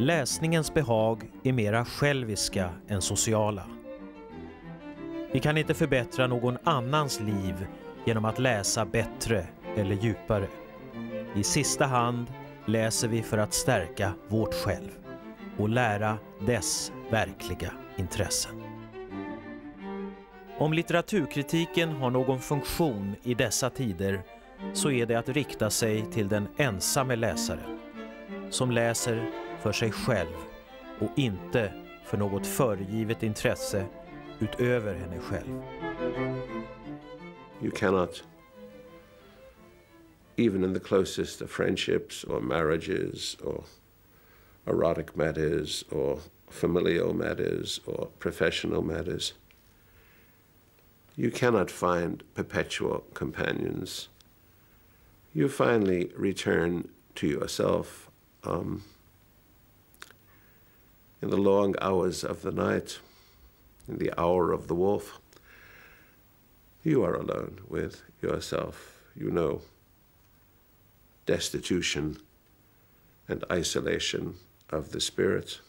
Läsningens behag är mera själviska än sociala. Vi kan inte förbättra någon annans liv genom att läsa bättre eller djupare. I sista hand läser vi för att stärka vårt själv och lära dess verkliga intressen. Om litteraturkritiken har någon funktion i dessa tider så är det att rikta sig till den ensamme läsaren som läser för sig själv och inte för något föregivet intresse utöver henne själv. You cannot, even in the closest of friendships or marriages or erotic matters or familial matters or professional matters, you cannot find perpetual companions. You finally return to yourself in the long hours of the night, in the hour of the wolf. You are alone with yourself. You know destitution and isolation of the spirit.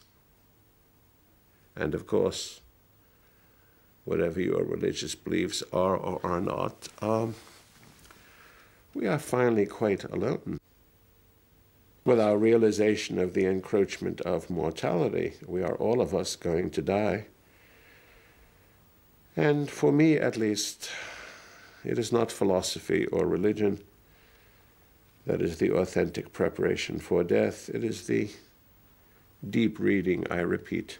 And of course, whatever your religious beliefs are or are not, we are finally quite alone. With our realization of the encroachment of mortality, we are all of us going to die. And for me, at least, it is not philosophy or religion that is the authentic preparation for death. It is the deep reading, I repeat,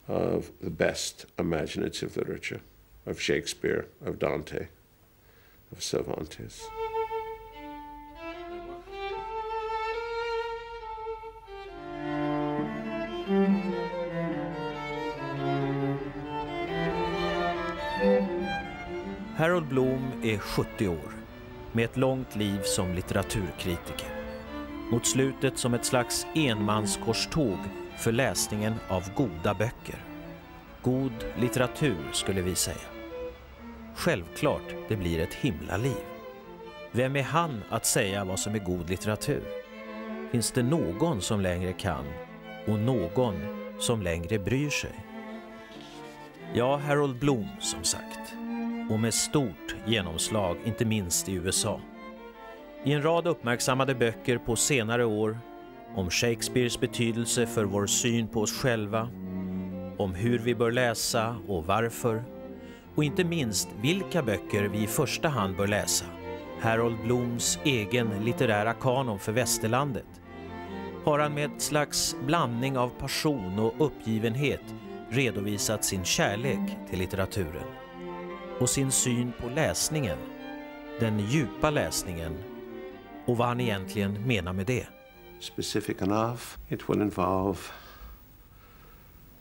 of the best imaginative literature, of Shakespeare, of Dante, of Cervantes. Harold Bloom är 70 år, med ett långt liv som litteraturkritiker. Mot slutet som ett slags enmanskorståg för läsningen av goda böcker. God litteratur skulle vi säga. Självklart det blir ett himlaliv. Vem är han att säga vad som är god litteratur? Finns det någon som längre kan och någon som längre bryr sig? Ja, Harold Bloom som sagt. Och med stort genomslag, inte minst i USA. I en rad uppmärksammade böcker på senare år om Shakespeares betydelse för vår syn på oss själva, om hur vi bör läsa och varför, och inte minst vilka böcker vi i första hand bör läsa, Harold Blooms egen litterära kanon för västerlandet, har han med ett slags blandning av passion och uppgivenhet redovisat sin kärlek till litteraturen och sin syn på läsningen, den djupa läsningen och vad han egentligen menar med det. Specific enough, it will involve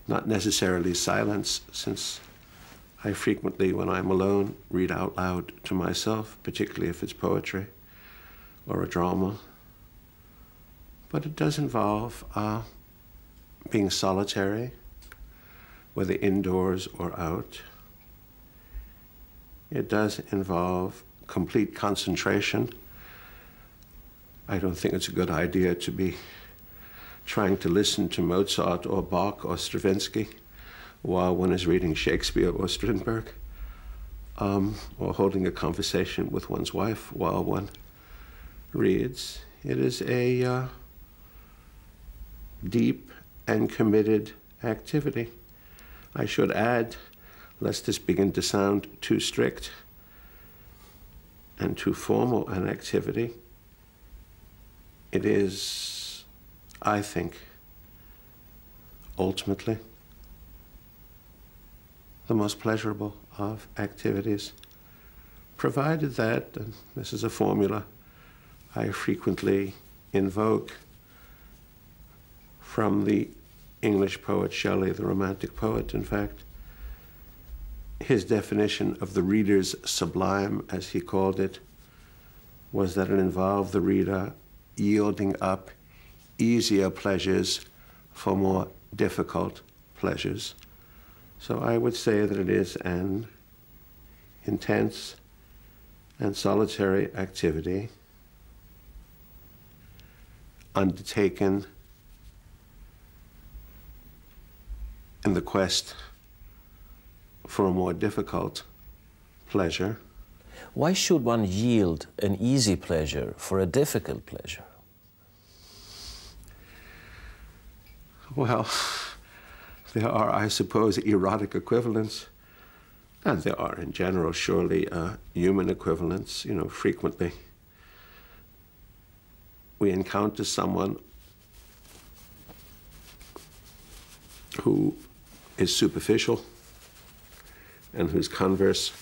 not necessarily silence, since I frequently, when I'm alone, read out loud to myself, particularly if it's poetry or a drama. But it does involve being solitary, whether indoors or out. It does involve complete concentration. I don't think it's a good idea to be trying to listen to Mozart or Bach or Stravinsky while one is reading Shakespeare or Strindberg, or holding a conversation with one's wife while one reads. It is a deep and committed activity. I should add, lest this begin to sound too strict and too formal an activity, it is, I think, ultimately the most pleasurable of activities, provided that, and this is a formula I frequently invoke from the English poet Shelley, the Romantic poet, in fact, his definition of the reader's sublime, as he called it, was that it involved the reader yielding up easier pleasures for more difficult pleasures. So I would say that it is an intense and solitary activity undertaken in the quest for a more difficult pleasure. Why should one yield an easy pleasure for a difficult pleasure? Well, there are, I suppose, erotic equivalents, and there are, in general, surely human equivalents. You know, frequently we encounter someone who is superficial and whose converse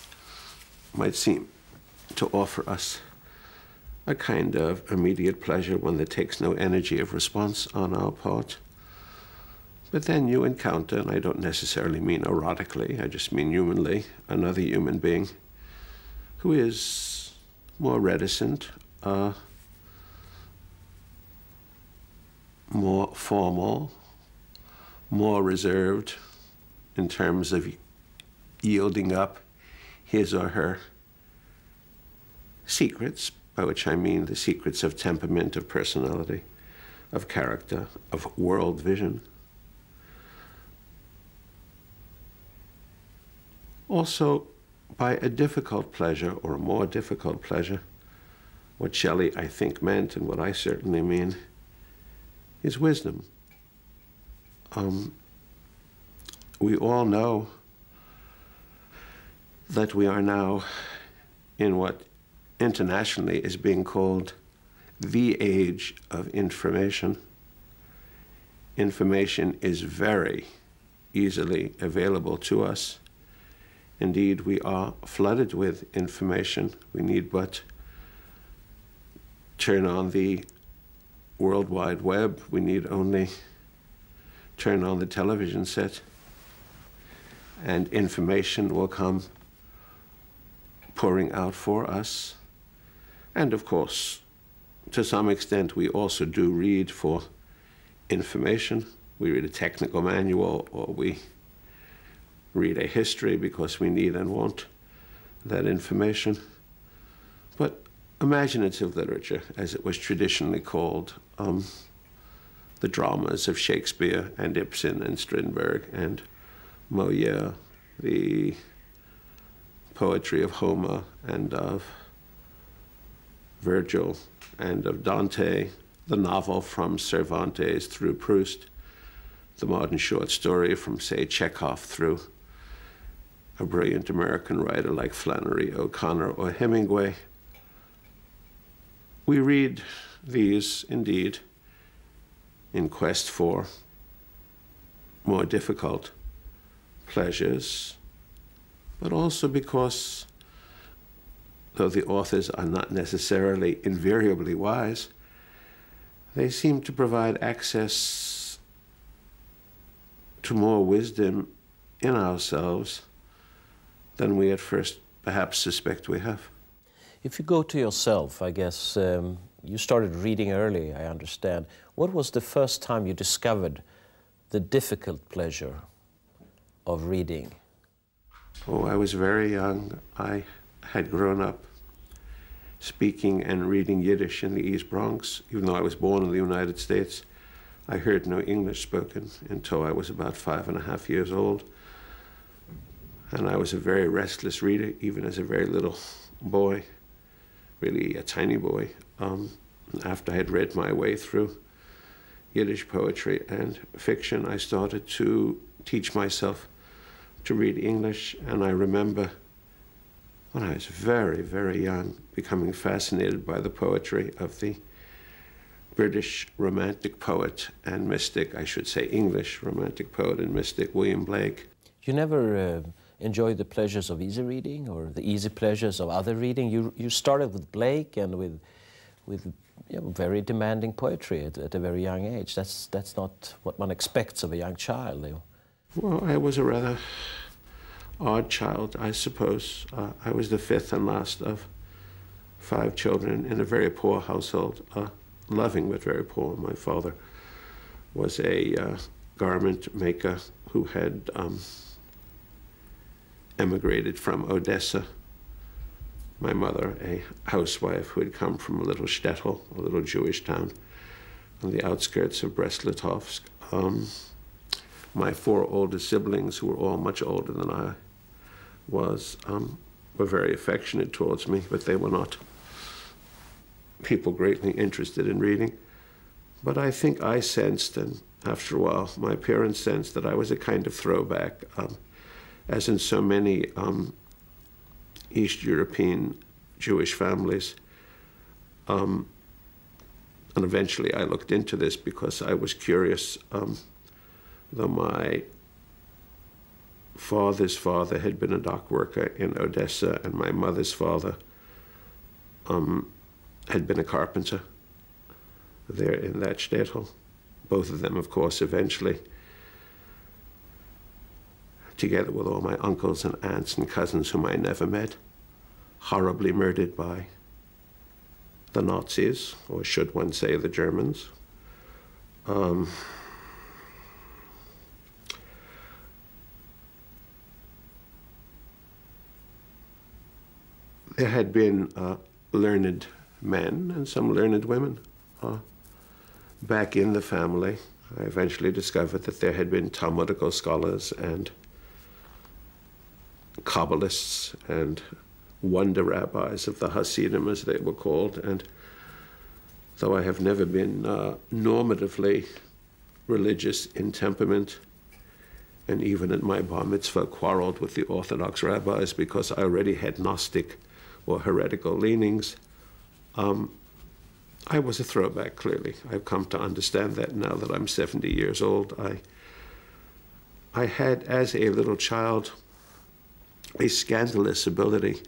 might seem to offer us a kind of immediate pleasure, one that takes no energy of response on our part. But then you encounter, and I don't necessarily mean erotically, I just mean humanly, another human being who is more reticent, more formal, more reserved in terms of yielding up his or her secrets, by which I mean the secrets of temperament, of personality, of character, of world vision. Also, by a difficult pleasure, or a more difficult pleasure, what Shelley, I think, meant, and what I certainly mean, is wisdom. We all know that we are now in what internationally is being called the age of information. Information is very easily available to us. Indeed, we are flooded with information. We need but turn on the World Wide Web. We need only turn on the television set, and information will come pouring out for us. And of course, to some extent, we also do read for information. We read a technical manual, or we read a history because we need and want that information. But imaginative literature, as it was traditionally called, the dramas of Shakespeare and Ibsen and Strindberg and Molière, the poetry of Homer and of Virgil and of Dante, the novel from Cervantes through Proust, the modern short story from, say, Chekhov through a brilliant American writer like Flannery O'Connor or Hemingway. We read these, indeed, in quest for more difficult pleasures, but also because, though the authors are not necessarily invariably wise, they seem to provide access to more wisdom in ourselves than we at first perhaps suspect we have. If you go to yourself, I guess you started reading early, I understand. What was the first time you discovered the difficult pleasure of reading? Oh, I was very young. I had grown up speaking and reading Yiddish in the East Bronx. Even though I was born in the United States, I heard no English spoken until I was about 5.5 years old. And I was a very restless reader, even as a very little boy, really a tiny boy. After I had read my way through Yiddish poetry and fiction, I started to teach myself to read English. And I remember when I was very, very young, becoming fascinated by the poetry of the British romantic poet and mystic, I should say English romantic poet and mystic, William Blake. You never enjoy the pleasures of easy reading or the easy pleasures of other reading? You started with Blake and with very demanding poetry at a very young age. That's not what one expects of a young child. Well, I was a rather odd child, I suppose. I was the fifth and last of 5 children in a very poor household, loving but very poor. My father was a garment maker who had emigrated from Odessa. My mother, a housewife who had come from a little shtetl, a little Jewish town on the outskirts of Brest-Litovsk. My 4 older siblings, who were all much older than I was, were very affectionate towards me, but they were not people greatly interested in reading. But I think I sensed, and after a while, my parents sensed that I was a kind of throwback, as in so many East European Jewish families. And eventually I looked into this because I was curious, though my father's father had been a dock worker in Odessa, and my mother's father had been a carpenter there in that shtetl. Both of them, of course, eventually, together with all my uncles and aunts and cousins whom I never met, horribly murdered by the Nazis, or should one say the Germans. There had been learned men and some learned women back in the family. I eventually discovered that there had been Talmudical scholars and Kabbalists and wonder rabbis of the Hasidim, as they were called. And though I have never been normatively religious in temperament, and even at my bar mitzvah quarreled with the Orthodox rabbis because I already had Gnostic or heretical leanings, I was a throwback, clearly. I've come to understand that now that I'm 70 years old. I had, as a little child, a scandalous ability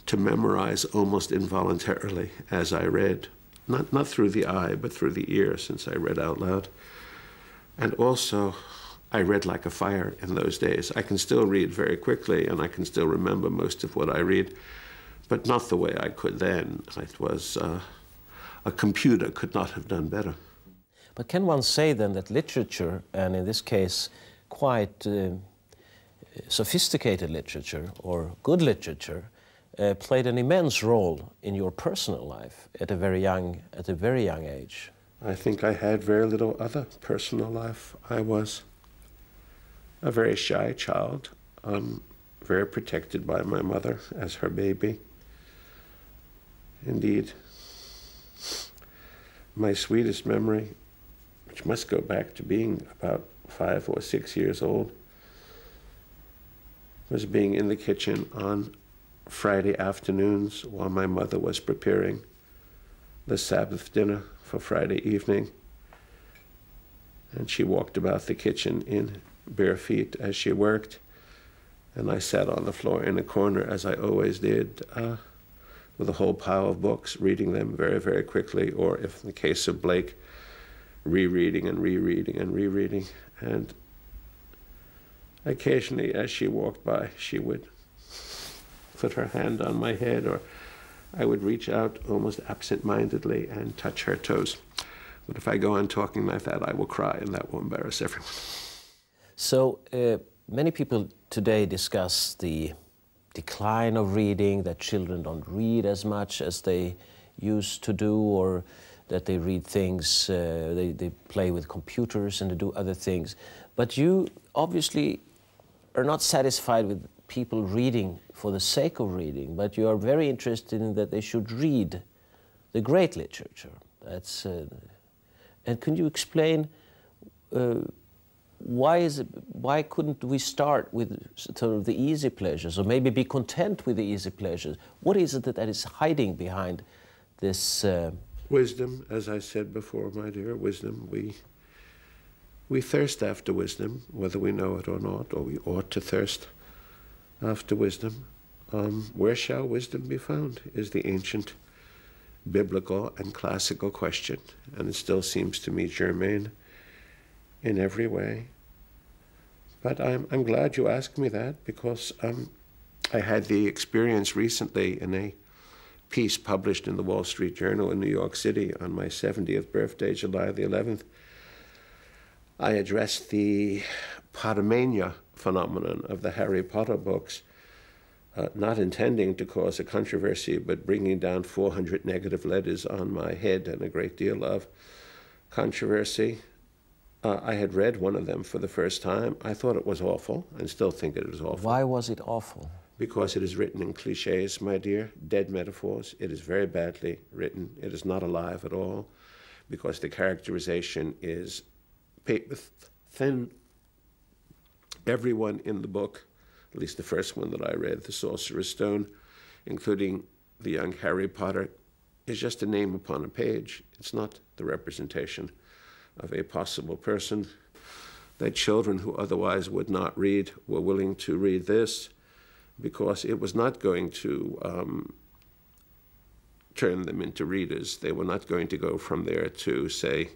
to memorize almost involuntarily as I read. Not through the eye, but through the ear, since I read out loud. And also, I read like a fire in those days. I can still read very quickly, and I can still remember most of what I read, but not the way I could then. It was, a computer could not have done better. But can one say then that literature, and in this case quite sophisticated literature or good literature, played an immense role in your personal life at a very young age? I think I had very little other personal life. I was a very shy child, very protected by my mother as her baby. Indeed, my sweetest memory, which must go back to being about 5 or 6 years old, was being in the kitchen on Friday afternoons while my mother was preparing the Sabbath dinner for Friday evening. And she walked about the kitchen in bare feet as she worked. And I sat on the floor in a corner, as I always did, with a whole pile of books, reading them very, very quickly, or if in the case of Blake, rereading and rereading and rereading. And occasionally, as she walked by, she would put her hand on my head, or I would reach out almost absent-mindedly and touch her toes. But if I go on talking like that, I will cry, and that will embarrass everyone. So many people today discuss the decline of reading, that children don't read as much as they used to do, or that they read things, they play with computers and they do other things. But you obviously are not satisfied with people reading for the sake of reading, but you are very interested in that they should read the great literature. That's, and can you explain why couldn't we start with sort of the easy pleasures, or maybe be content with the easy pleasures? What is it that is hiding behind this? Wisdom, as I said before, my dear, wisdom. We thirst after wisdom, whether we know it or not, or we ought to thirst after wisdom. Where shall wisdom be found is the ancient biblical and classical question, and it still seems to me germane in every way. But I'm glad you asked me that, because I had the experience recently in a piece published in the Wall Street Journal in New York City on my 70th birthday, July the 11th. I addressed the Pottermania phenomenon of the Harry Potter books, not intending to cause a controversy, but bringing down 400 negative letters on my head and a great deal of controversy. I had read one of them for the first time. I thought it was awful, and still think it is awful. Why was it awful? Because it is written in cliches, my dear, dead metaphors. It is very badly written. It is not alive at all, because the characterization is paper thin. Everyone in the book, at least the first one that I read, The Sorcerer's Stone, including the young Harry Potter, is just a name upon a page. It's not the representation of a possible person. That children who otherwise would not read were willing to read this because it was not going to turn them into readers. They were not going to go from there to, say,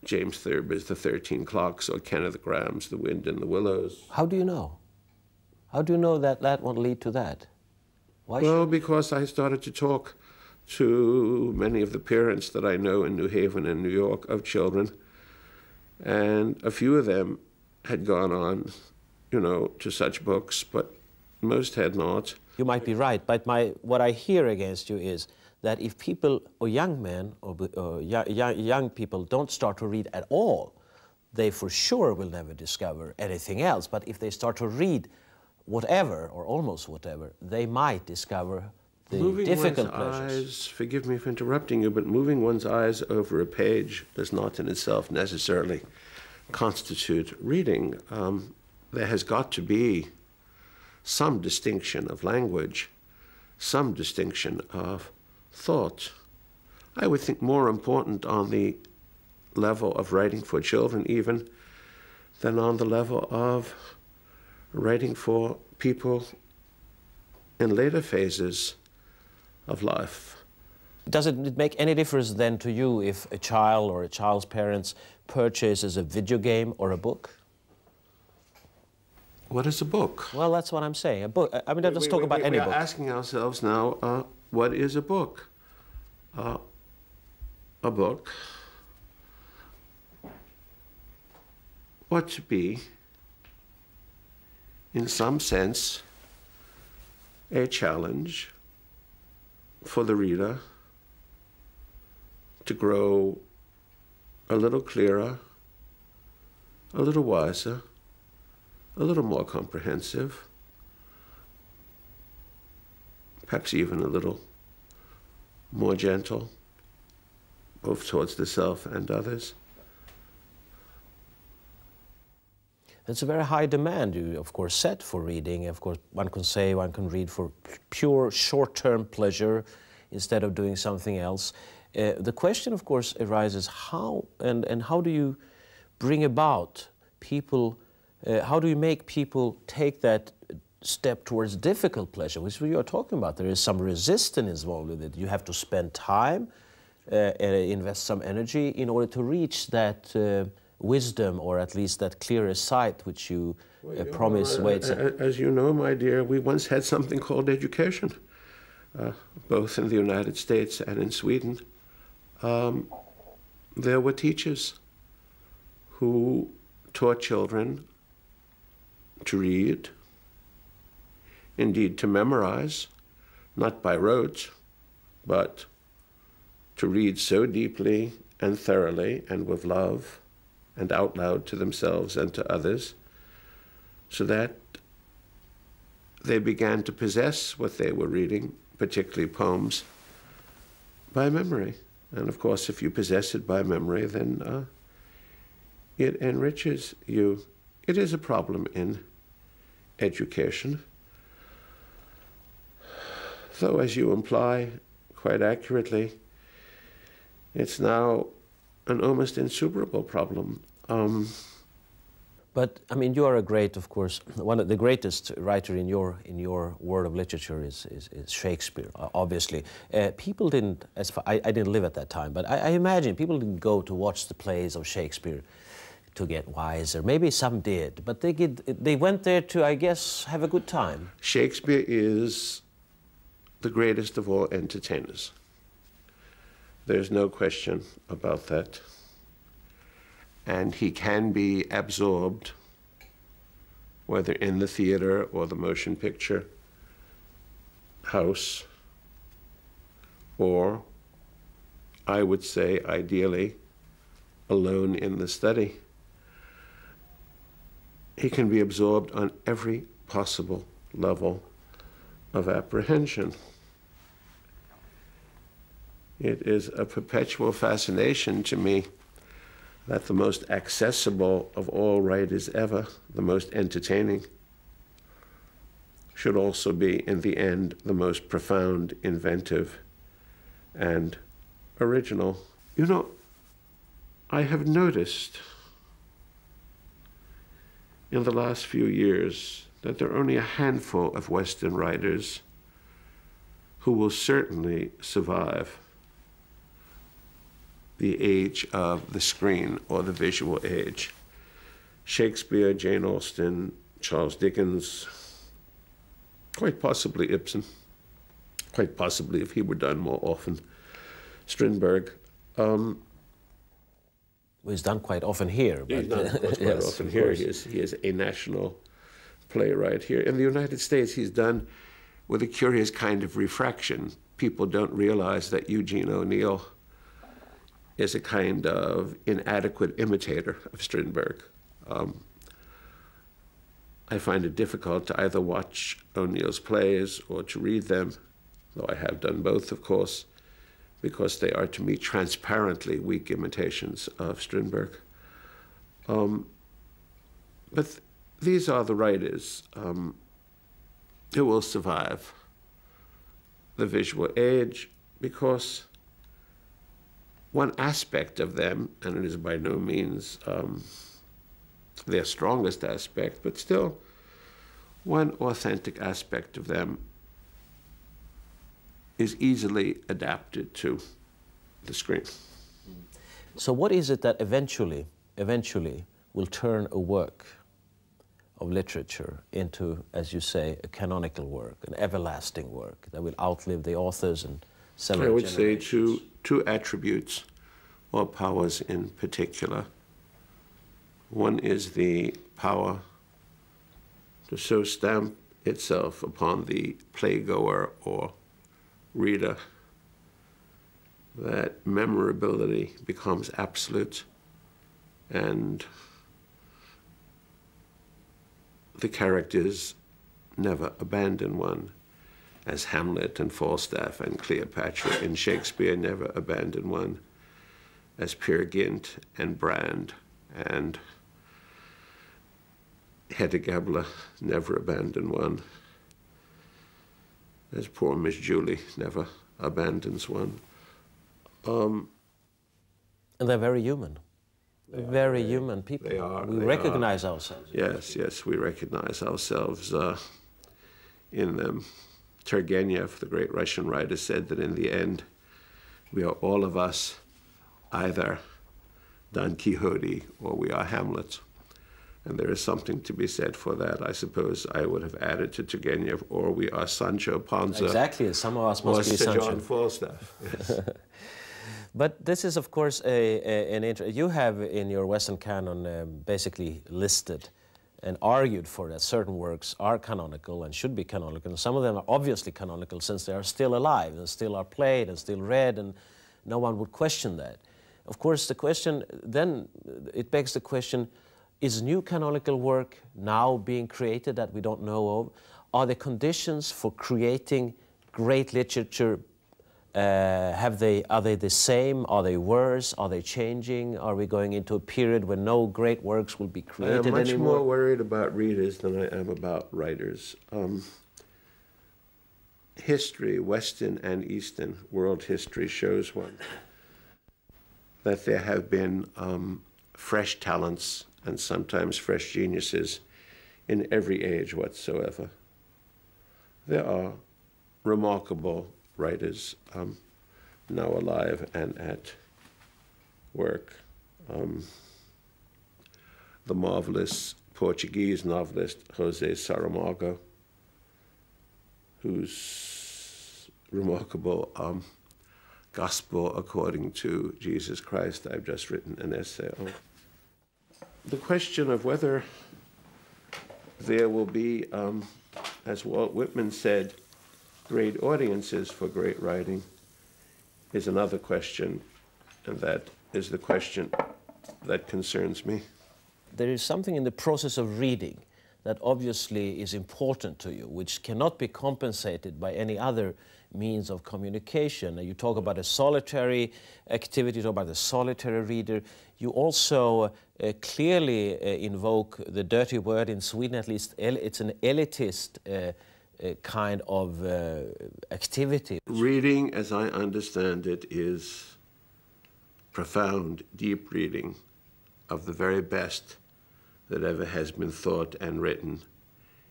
James Thurber's The 13 Clocks or Kenneth Graham's The Wind in the Willows. How do you know? How do you know that that won't lead to that? Why well, because I started to talk to many of the parents that I know in New Haven and New York of children, and a few of them had gone on, you know, to such books, but most had not. You might be right, but what I hear against you is that if people, or young men, or young people don't start to read at all, they for sure will never discover anything else. But if they start to read whatever, or almost whatever, they might discover the difficult pleasures. Forgive me for interrupting you, but moving one's eyes over a page does not in itself necessarily constitute reading. There has got to be some distinction of language, some distinction of thought. I would think more important on the level of writing for children even than on the level of writing for people in later phases of life. Does it make any difference then to you if a child or a child's parents purchases a video game or a book? What is a book? Well, that's what I'm saying. A book. I mean, let's talk about any book. We're asking ourselves now, what is a book? A book ought to be, in some sense, a challenge for the reader to grow a little clearer, a little wiser, a little more comprehensive, perhaps even a little more gentle, both towards the self and others. It's a very high demand you, of course, set for reading. Of course, one can say one can read for pure short-term pleasure instead of doing something else. The question, of course, arises how and how do you bring about people, how do you make people take that step towards difficult pleasure, which we are talking about? There is some resistance involved with it. You have to spend time, invest some energy in order to reach that wisdom, or at least that clearer sight which you promise waits. As you know, my dear, we once had something called education, both in the United States and in Sweden. There were teachers who taught children to read, indeed to memorize, not by rote, but to read so deeply and thoroughly and with love and out loud to themselves and to others, so that they began to possess what they were reading, particularly poems, by memory. And of course, if you possess it by memory, then it enriches you. It is a problem in education, though, as you imply quite accurately, it's now an almost insuperable problem. But I mean, you are a great, of course, one of the greatest writer in your world of literature is Shakespeare. Obviously, people didn't. As far, I didn't live at that time, but I imagine people didn't go to watch the plays of Shakespeare to get wiser. Maybe some did, but they went there to, I guess, have a good time. Shakespeare is the greatest of all entertainers. There's no question about that. And he can be absorbed, whether in the theater or the motion picture house, or I would say, ideally, alone in the study. He can be absorbed on every possible level of apprehension. It is a perpetual fascination to me that the most accessible of all writers ever, the most entertaining, should also be, in the end, the most profound, inventive, and original. You know, I have noticed in the last few years that there are only a handful of Western writers who will certainly survive the age of the screen or the visual age. Shakespeare, Jane Austen, Charles Dickens, quite possibly Ibsen, quite possibly, if he were done more often, Strindberg. Well, he's done quite often here. But he's done quite yes, often here. He is a national playwright here. In the United States, he's done with a curious kind of refraction. People don't realize that Eugene O'Neill is a kind of inadequate imitator of Strindberg. I find it difficult to either watch O'Neill's plays or to read them, though I have done both, of course, because they are, to me, transparently weak imitations of Strindberg. But these are the writers who will survive the visual age, because one aspect of them, and it is by no means their strongest aspect, but still one authentic aspect of them is easily adapted to the screen. So what is it that eventually will turn a work of literature into, as you say, a canonical work, an everlasting work that will outlive the authors and several generations? I would say two attributes or powers in particular. One is the power to so stamp itself upon the playgoer or reader that memorability becomes absolute, and the characters never abandon one, as Hamlet and Falstaff and Cleopatra in Shakespeare never abandon one, as Peer Gynt and Brand and Hedda Gabler never abandon one, as poor Miss Julie never abandons one. And they're very human. Very human people. They are. We recognize ourselves. Yes, we recognize ourselves in them. Turgenev, the great Russian writer, said that in the end, we are all of us either Don Quixote or we are Hamlet. And there is something to be said for that. I suppose I would have added to Turgenev, or we are Sancho Panza. Exactly, some of us must be Sancho. Or John Falstaff. Yes. But this is, of course, an interest. You have in your Western canon basically listed and argued for that certain works are canonical and should be canonical. And some of them are obviously canonical since they are still alive and still are played and still read, and no one would question that. Of course, the question, then it begs the question, is new canonical work now being created that we don't know of? Are the conditions for creating great literature, are they the same? Are they worse? Are they changing? Are we going into a period when no great works will be created anymore? I am much more worried about readers than I am about writers. History, Western and Eastern world history, shows one that there have been fresh talents and sometimes fresh geniuses in every age whatsoever. There are remarkable writers now alive and at work. The marvelous Portuguese novelist José Saramago, whose remarkable Gospel According to Jesus Christ I've just written an essay on. The question of whether there will be, as Walt Whitman said, great audiences for great writing is another question, and that is the question that concerns me. There is something in the process of reading that obviously is important to you, which cannot be compensated by any other means of communication. You talk about a solitary activity, you talk about a solitary reader. You also clearly invoke the dirty word in Sweden, at least. It's an elitist kind of activity. Reading, as I understand it, is profound, deep reading of the very best that ever has been thought and written,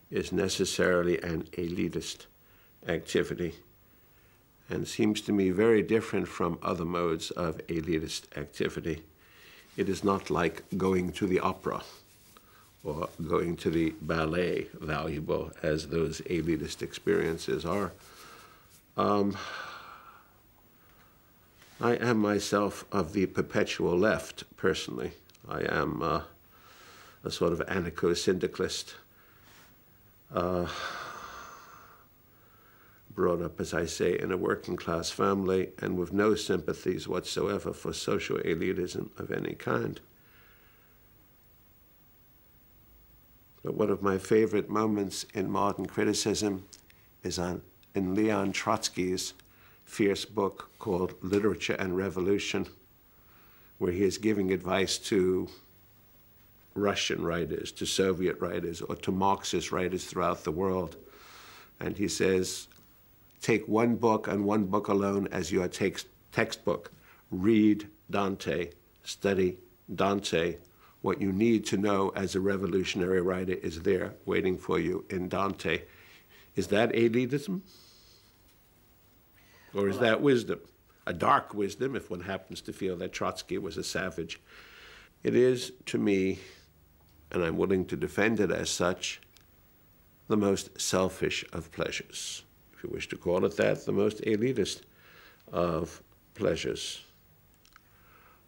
is necessarily an elitist activity, and seems to me very different from other modes of elitist activity. It is not like going to the opera or going to the ballet, valuable as those elitist experiences are. I am myself of the perpetual left, personally. I am a sort of anarcho-syndicalist, brought up, as I say, in a working-class family and with no sympathies whatsoever for social elitism of any kind. But one of my favorite moments in modern criticism is in Leon Trotsky's fierce book called Literature and Revolution, where he is giving advice to Russian writers, to Soviet writers, or to Marxist writers throughout the world. And he says, take one book and one book alone as your textbook. Read Dante, study Dante. What you need to know as a revolutionary writer is there waiting for you in Dante. Is that elitism? Or is that wisdom? A dark wisdom, if one happens to feel that Trotsky was a savage. It is, to me, and I'm willing to defend it as such, the most selfish of pleasures. If you wish to call it that, the most elitist of pleasures.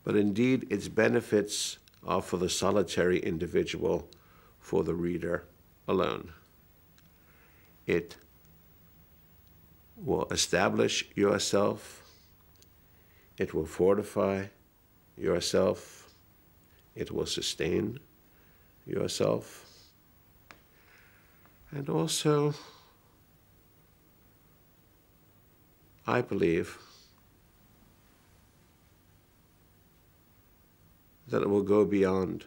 But indeed, its benefits are for the solitary individual, for the reader alone. It will establish yourself. It will fortify yourself. It will sustain yourself. And also, I believe that it will go beyond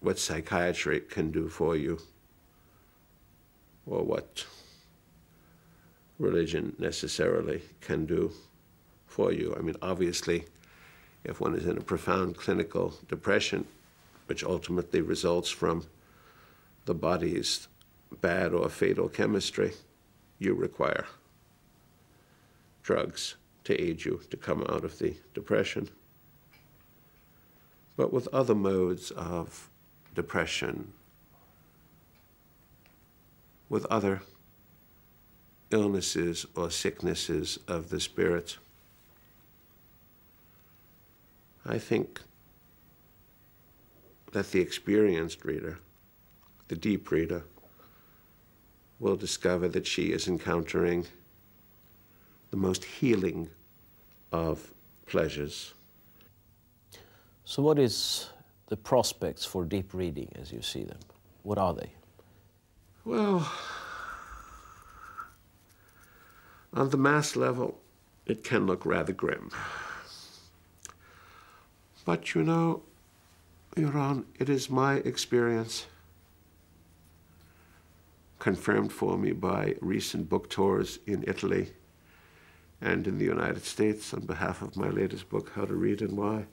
what psychiatry can do for you or what religion necessarily can do for you. I mean, obviously, if one is in a profound clinical depression, which ultimately results from the body's bad or fatal chemistry, you require drugs to aid you to come out of the depression. But with other modes of depression, with other illnesses or sicknesses of the spirit, I think that the experienced reader, the deep reader, will discover that she is encountering the most healing of pleasures. So what is the prospects for deep reading as you see them? What are they? Well, on the mass level, it can look rather grim. But you know, Göran, it is my experience, confirmed for me by recent book tours in Italy and in the United States on behalf of my latest book, How to Read and Why.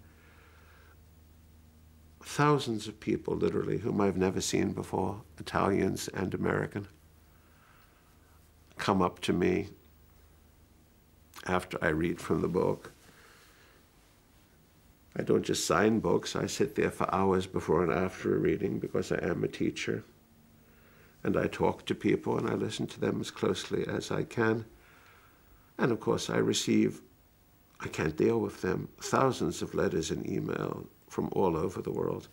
Thousands of people, literally, whom I've never seen before, Italians and American, come up to me after I read from the book. I don't just sign books, I sit there for hours before and after a reading because I am a teacher. And I talk to people and I listen to them as closely as I can. And of course I can't deal with them, thousands of letters and email from all over the world.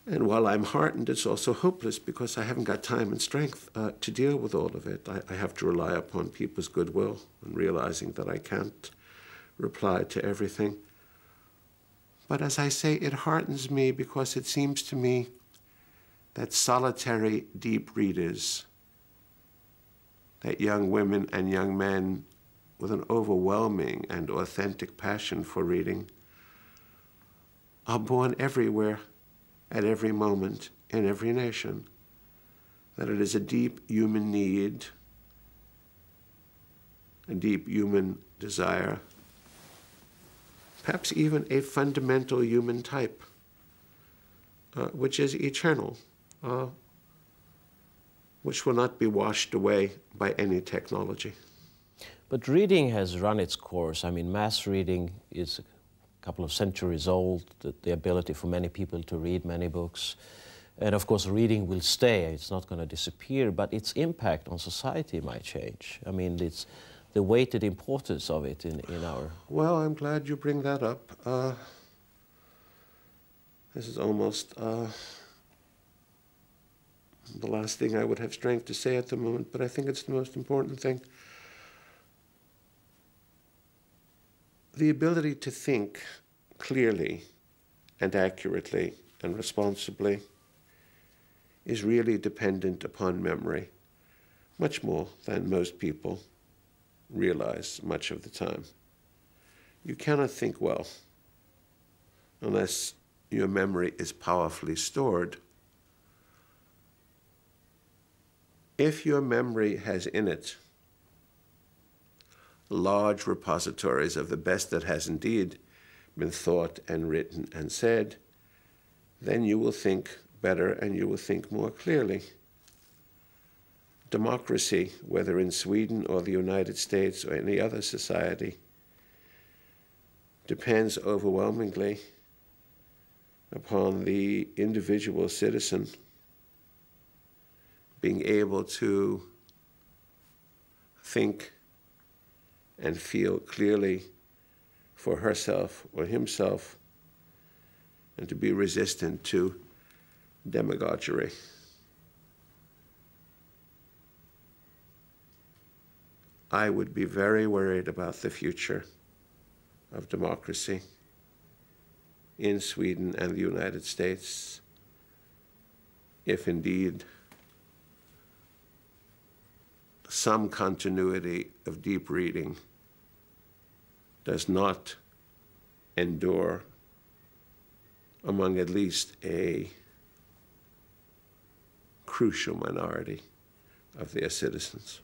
And while I'm heartened, it's also hopeless because I haven't got time and strength to deal with all of it. I have to rely upon people's goodwill and realizing that I can't reply to everything. But as I say, it heartens me because it seems to me that solitary, deep readers, that young women and young men with an overwhelming and authentic passion for reading, are born everywhere, at every moment, in every nation. That it is a deep human need, a deep human desire, perhaps even a fundamental human type, which is eternal, which will not be washed away by any technology. But reading has run its course. I mean, mass reading is a couple of centuries old, the ability for many people to read many books. And of course, reading will stay. It's not going to disappear, but its impact on society might change. I mean, it's the weighted importance of it in our... Well, I'm glad you bring that up. This is almost the last thing I would have strength to say at the moment, but I think it's the most important thing. The ability to think clearly and accurately and responsibly is really dependent upon memory, much more than most people realize much of the time. You cannot think well unless your memory is powerfully stored. If your memory has in it large repositories of the best that has indeed been thought and written and said, then you will think better and you will think more clearly. Democracy, whether in Sweden or the United States or any other society, depends overwhelmingly upon the individual citizen being able to think and feel clearly for herself or himself, and to be resistant to demagoguery. I would be very worried about the future of democracy in Sweden and the United States if indeed some continuity of deep reading does not endure among at least a crucial minority of their citizens.